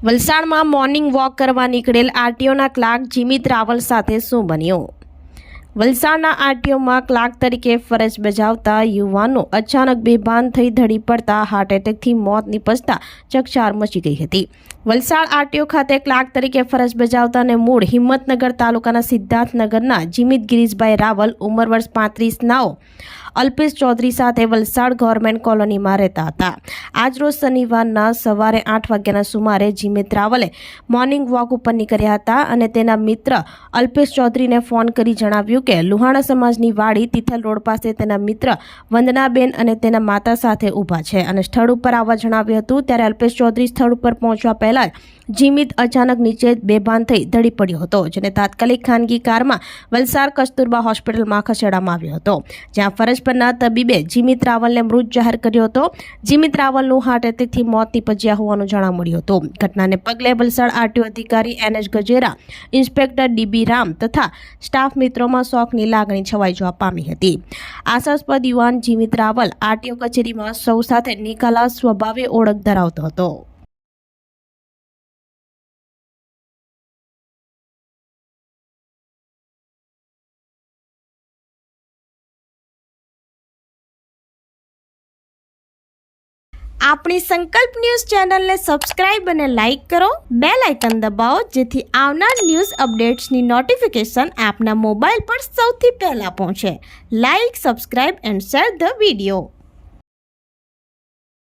વલસાડમાં morning walk કરવા નીકળેલ આરટીઓના clerk Jimit Raval સાથે શું બન્યું? વલસાડના આરટીઓમાં ક્લાર્ક તરીકે ફરજ બજાવતા યુવાનો અચાનક બેભાન થઈ ધડી પડતા હાર્ટ એટેકથી મોત નિપજતા ચકચાર મચી ગઈ હતી. વલસાડ આરટીઓ ખાતે ક્લાર્ક તરીકે ફરજ બજાવતા અને મૂળ હિંમતનગર તાલુકાના સિદ્ધાર્થનગરના જીમિત ગિરીશભાઈ રાવલ ઉંમર વર્ષ 35 નાઓ અલ્પેશ ચૌધરી સાથે વલસાડ ગવર્મેન્ટ કોલોનીમાં રહેતા હતા. આજરોજ શનિવારના સવારે 8 વાગ્યાના સુમારે જીમિત રાવલે મોર્નિંગ વોક ઉપર નીકળ્યા હતા અને તેના મિત્ર અલ્પેશ ચૌધરીને ફોન કરી જણાવ્યું કે લુહાણા સમાજની વાડી તિથલ રોડ પાસે તેના મિત્ર વંદનાબેન અને તેના માતા સાથે ઊભા છે અને સ્થળ ઉપર આવવા જણાવ્યું હતું. ત્યારે અલ્પેશ ચૌધરી સ્થળ ઉપર પહોંચવા પહેલા જીમિત અચાનક નીચે બેભાન થઈ ધડી પડ્યો હતો, જેને તાત્કાલિક ખાનગી કારમાં વલસાડ કસ્તુરબા હોસ્પિટલમાં ખસેડવામાં આવ્યો હતો, જ્યાં ફરજ પરના તબીબે જીમિત રાવલને મૃત જાહેર કર્યો હતો. જીમિત રાવલનું હાર્ટ એટેકથી મોત નીપજ્યા હોવાનું જાણવા મળ્યું હતું. ઘટનાને પગલે વલસાડ આરટીઓ અધિકારી NH Gajera, inspector DB Ram તથા સ્ટાફ મિત્રોમાં શોકની લાગણી છવાઈ જવા પામી હતી. આશાસ્પદ યુવાન જીમિત રાવલ આરટીઓ કચેરીમાં સૌ સાથે નિખાલસ સ્વભાવે ઓળખ ધરાવતો હતો. આપણી સંકલ્પ ન્યૂઝ ચેનલને સબસ્ક્રાઇબ અને લાઇક કરો, બેલ આઇકન દબાવો જેથી આવનાર ન્યૂઝ અપડેટ્સની નોટિફિકેશન આપના મોબાઈલ પર સૌથી પહેલા પહોંચે. Like, subscribe and share the video.